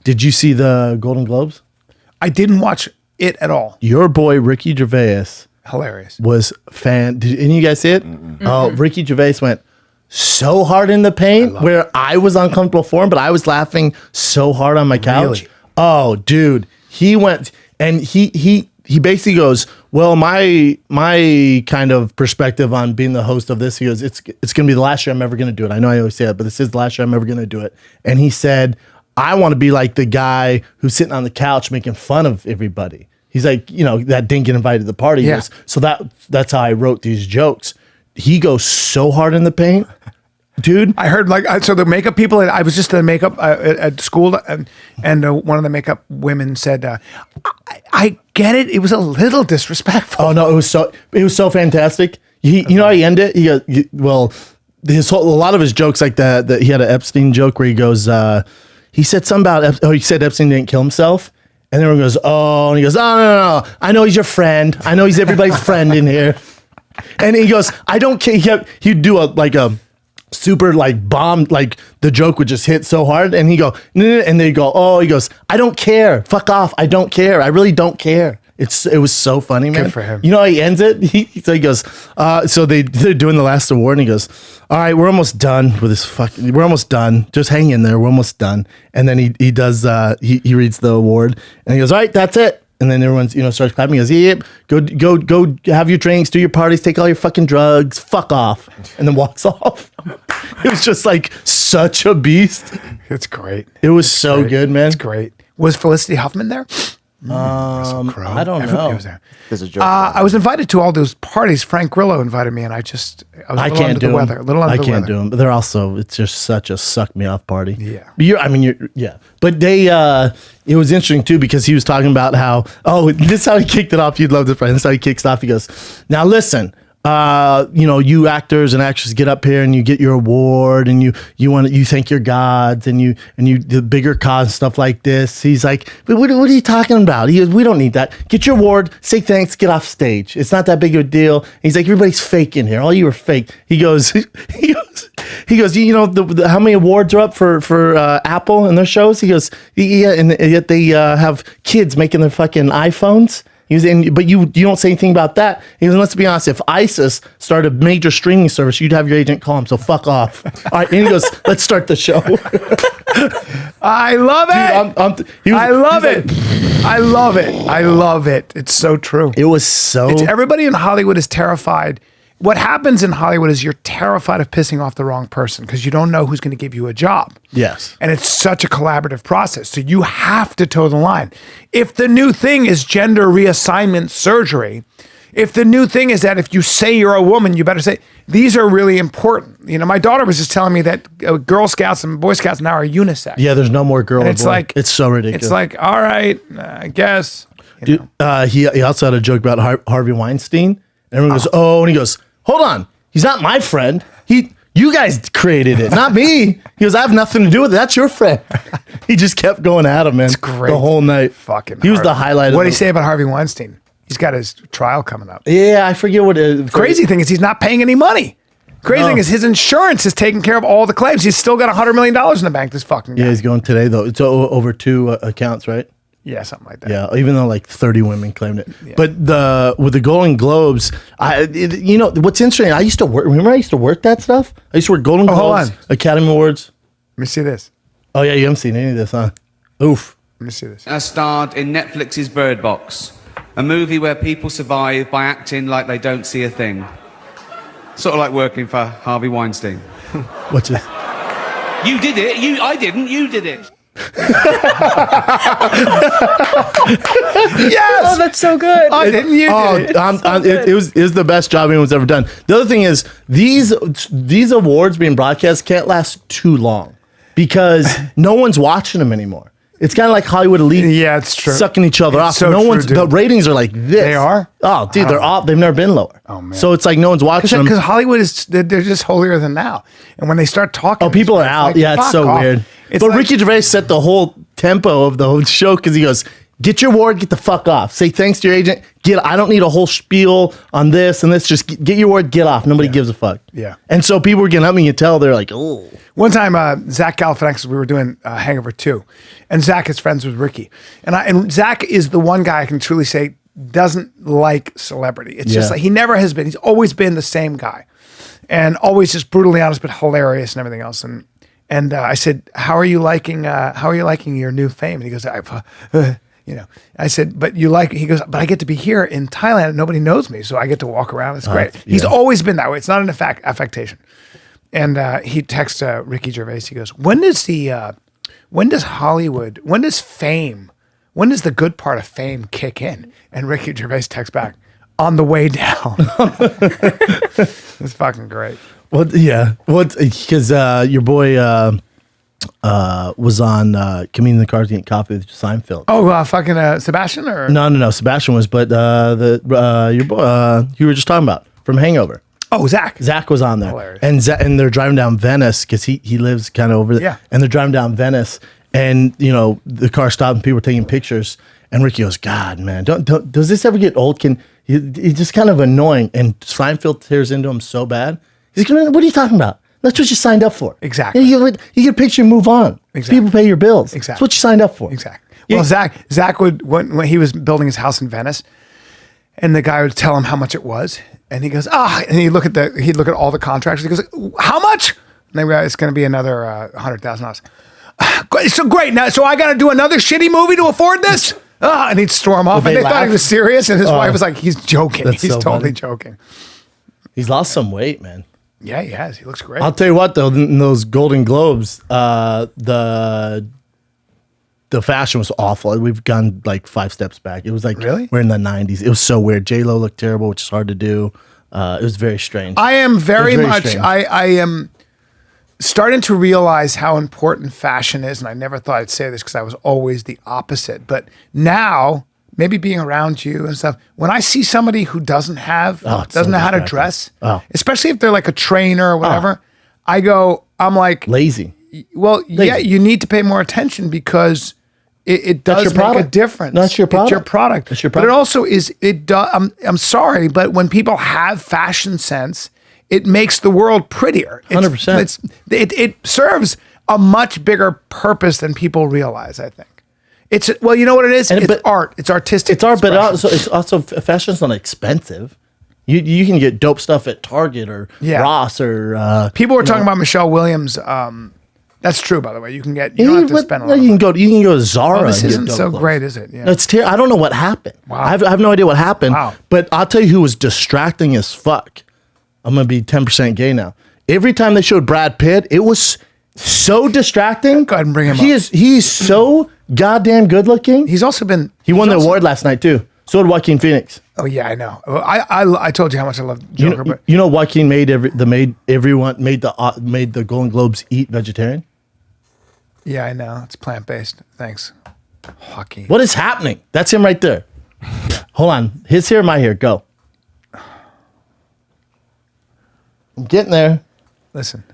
Did you see the Golden Globes? I didn't watch it at all. Your boy Ricky Gervais Hilarious. was Did any of you guys see it? Oh, Ricky Gervais went so hard in the paint where I was uncomfortable for him, but I was laughing so hard on my couch. Really? Oh, dude, he went and he basically goes, well, my kind of perspective on being the host of this, he goes, it's going to be the last year I'm ever going to do it. I know I always say that, but this is the last year I'm ever going to do it. And he said, I want to be like the guy who's sitting on the couch making fun of everybody. He's like, that didn't get invited to the party. Yeah. Goes, so that's how I wrote these jokes. He goes so hard in the paint, dude. I heard so the makeup people. I was just at makeup at school, and one of the makeup women said, "I get it. It was a little disrespectful." Oh no, it was so fantastic. He how he ended it. A lot of his jokes like that. He had an Epstein joke where he goes, he said something about he said Epstein didn't kill himself. And everyone goes, oh, and he goes, oh, no. I know he's your friend. I know he's everybody's friend in here. And he goes, I don't care. He'd do a super bomb, the joke would just hit so hard. And he go, no, and they go, oh, he goes, I don't care. Fuck off. I don't care. I really don't care. It was so funny, man. Good for him. You know how he ends it? He goes, so they're doing the last award, and he goes, all right, we're almost done with this we're almost done. Just hang in there. We're almost done. And then he does, he reads the award, and he goes, all right, that's it. And then everyone, starts clapping. He goes, yep, go have your drinks, do your parties, take all your fucking drugs, fuck off. And then walks off. It was just such a beast. It's great. It was so good, man. It's great. Was Felicity Huffman there? I don't know. Everybody was there. There's a joke. I was invited to all those parties. Frank Grillo invited me, and I was a little under the weather. I can't do them. But it's just such a suck me off party. Yeah. Yeah. But it was interesting too, because he was talking about how, this is how he kicked it off. You'd love this, friend. This is how he kicks it off. He goes, now listen, you actors and actresses get up here and you get your award and you thank your gods and you the bigger cause and stuff like this. He's like, but what are you talking about? He goes, we don't need that. Get your award, say thanks, get off stage. It's not that big of a deal. He's like, everybody's fake in here. All you are fake. He goes, how many awards are up for Apple and their shows? He goes, yeah, and yet they have kids making their fucking iPhones. He was but you don't say anything about that. He goes, let's be honest, if ISIS started a major streaming service, you'd have your agent call him, so fuck off. All right, and he goes, let's start the show. I love it. Dude, I love it. I love it. I love it. It's so true. It was so... everybody in Hollywood is terrified. What happens in Hollywood is you're terrified of pissing off the wrong person because you don't know who's going to give you a job. Yes. And it's such a collaborative process. So you have to toe the line. If the new thing is gender reassignment surgery, if the new thing is that if you say you're a woman, you better say, these are really important. My daughter was just telling me that Girl Scouts and Boy Scouts now are unisex. Yeah, there's no more girl and boy. It's so ridiculous. It's like, all right, I guess. Dude, he also had a joke about Harvey Weinstein. And everyone goes, and he goes, hold on, he's not my friend. You guys created it, not me. He goes, I have nothing to do with it. That's your friend. He just kept going at him, man. It's great. The whole night. Fucking he was the highlight. What did he say about Harvey Weinstein? He's got his trial coming up. Yeah, I forget what it is. Crazy thing is he's not paying any money. Crazy thing is his insurance is taking care of all the claims. He's still got $100 million in the bank, this fucking guy. Yeah, he's going today, though. It's over 2 accounts, right? Yeah, something like that. Yeah, even though 30 women claimed it. Yeah. But with the Golden Globes, what's interesting, I used to work that stuff? I used to work Golden Globes, Academy Awards. Let me see this. Oh, yeah, you haven't seen any of this, huh? Oof. Let me see this. I starred in Netflix's Bird Box, a movie where people survive by acting like they don't see a thing. Sort of like working for Harvey Weinstein. What's this? You did it. I didn't. You did it. Yes! Oh, that's so good. I didn't. You did it. It was the best job anyone's ever done. The other thing is these awards being broadcast can't last too long because no one's watching them anymore. It's kind of like Hollywood elite. Yeah, it's true. Sucking each other off. So the ratings are like this. They are? Oh, dude, they're off. They've never been lower. Oh, man. So it's like no one's watching them. Because Hollywood they're just holier than thou. And when they start talking, people are out. It's so weird. But Ricky Gervais set the whole tempo of the whole show because he goes, get your award, get the fuck off. Say thanks to your agent. I don't need a whole spiel on this and this. Just get your award, get off. Nobody gives a fuck. Yeah. And so people were getting up me. You tell they're like, oh. One time, Zach Galifianakis, we were doing Hangover 2, and Zach is friends with Ricky, and Zach is the one guy I can truly say doesn't like celebrity. It's just like he never has been. He's always been the same guy, and always just brutally honest but hilarious and everything else. And I said, how are you liking your new fame? And he goes, I said, but you like, he goes, but I get to be here in Thailand and nobody knows me. So I get to walk around. It's great. He's always been that way. It's not an affectation. And he texts Ricky Gervais. He goes, when does Hollywood, when does the good part of fame kick in? And Ricky Gervais texts back, on the way down. It's fucking great. Well, yeah. Well, because your boy was on Comedian in the Cars Getting Coffee with Seinfeld. Oh, fucking Sebastian or No. Sebastian was, but your boy you were just talking about from Hangover. Oh, Zach. Zach was on there, Hilarious. and they're driving down Venice because he lives kind of over there. Yeah. And they're driving down Venice, and the car stopped and people were taking pictures. And Ricky goes, God, man, don't does this ever get old? He's just kind of annoying. And Seinfeld tears into him so bad. He's going, what are you talking about? That's what you signed up for. Exactly. You get a picture and move on. Exactly. People pay your bills. Exactly. That's what you signed up for. Exactly. Well, Zach would, when he was building his house in Venice, and the guy would tell him how much it was, and he goes, and he'd look at all the contracts. He goes, how much? And they realize it's going to be another $100,000. So great. Now, so I got to do another shitty movie to afford this? And he'd storm off. And they thought he was serious, and his wife was like, he's joking. He's so totally joking. He's lost some weight, man. Yeah, he has. He looks great. I'll tell you what, though, in those Golden Globes, the fashion was awful. We've gone like 5 steps back. It was like we're in the 90s. It was so weird. J-Lo looked terrible, which is hard to do. It was very strange. I am very much. I am starting to realize how important fashion is, and I never thought I'd say this because I was always the opposite. But now, maybe being around you and stuff, when I see somebody who doesn't know how to dress, especially if they're like a trainer or whatever, I'm like lazy. Well, yeah, you need to pay more attention because it does make a difference. That's your product. It's your product. That's your product. But it also is. I'm sorry, but when people have fashion sense, it makes the world prettier. 100%. It serves a much bigger purpose than people realize, I think. You know what it is? It's art. It's artistic. It's art, but also fashion's not expensive. You can get dope stuff at Target or Ross or people were talking about Michelle Williams. That's true, by the way. You don't have to spend a lot. You can go to Zara. This isn't so great, is it? Yeah. I don't know what happened. Wow. I have no idea what happened. Wow. But I'll tell you who was distracting as fuck. I'm gonna be 10% gay now. Every time they showed Brad Pitt, it was so distracting. Go ahead and bring him up. He's so goddamn good looking. He's also been. He won the award last night too. So did Joaquin Phoenix. Oh yeah, I know. I told you how much I love Joker, but Joaquin made the Golden Globes eat vegetarian. Yeah, I know. It's plant-based. Thanks, Joaquin. What is happening? That's him right there. Hold on. His hair, my hair. Go. I'm getting there. Listen.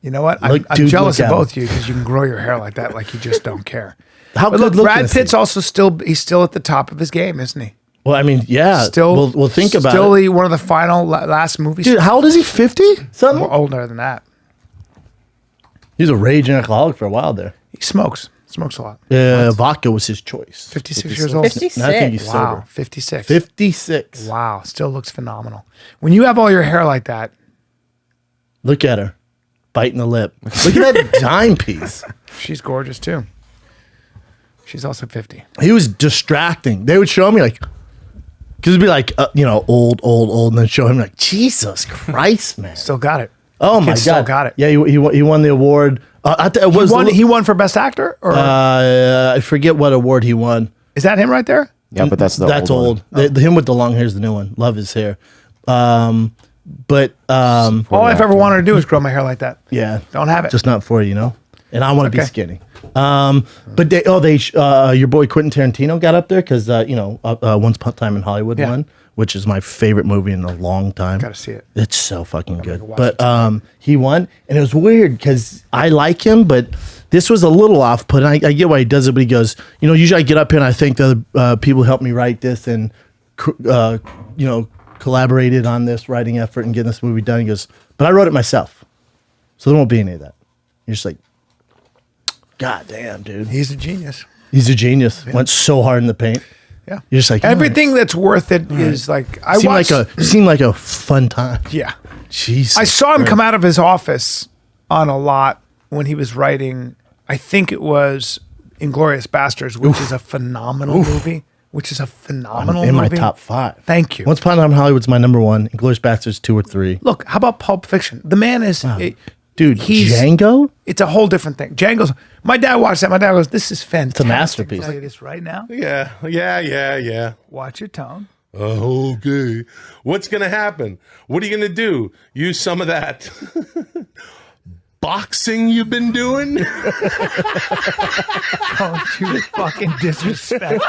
You know what? I'm jealous of both of you because you can grow your hair like that, like you just don't care. How but good look, Brad Pitt's also still at the top of his game, isn't he? Well, I mean, yeah. Still, we'll think about it. Still one of the final last movies. Dude, how old is he? 50? Something? More older than that. He was a raging alcoholic for a while there. He smokes a lot. Vodka was his choice. 56 years old. 56. I think he's sober. 56. 56. Wow, still looks phenomenal. When you have all your hair like that. Look at her. Biting the lip. Look at that dime piece. She's gorgeous too. She's also 50. He was distracting. They would show me like, because it'd be like, old, and then show him like, Jesus Christ, man. Still got it. Oh my God. Still got it. Yeah, he won the award. He won for Best Actor? Or? I forget what award he won. Is that him right there? Yeah, but that's old. Him with the long hair is the new one. Love his hair. But all I've ever wanted to do is grow my hair like that. Yeah, don't have it. Just not for you, And I want to be skinny. But your boy Quentin Tarantino got up there because Once Upon a Time in Hollywood won, which is my favorite movie in a long time. Gotta see it. It's so fucking good. But he won, and it was weird because I like him, but this was a little off-putting. I get why he does it, but he goes, usually I get up here and I thank the people who helped me write this and, collaborated on this writing effort and getting this movie done. He goes, but I wrote it myself. So there won't be any of that. You're just like, God damn, dude. He's a genius. He's a genius. Yeah. Went so hard in the paint. Yeah. You're just like, everything that's worth it is like, seemed like a fun time. Yeah. Jesus. I saw him come out of his office on a lot when he was writing, I think it was Inglourious Basterds, which is a phenomenal movie. Which is a phenomenal movie. In my top 5. Thank you. Once Upon a Time in Hollywood's my number 1. Inglourious Basterds 2 or 3. Look, how about Pulp Fiction? The man is... Dude, Django? It's a whole different thing. Django's... My dad watched that. My dad goes, this is fantastic. It's a masterpiece. I'll tell you this right now. Yeah. Watch your tone. Okay. What's going to happen? What are you going to do? Use some of that boxing you've been doing? Don't you fucking disrespect.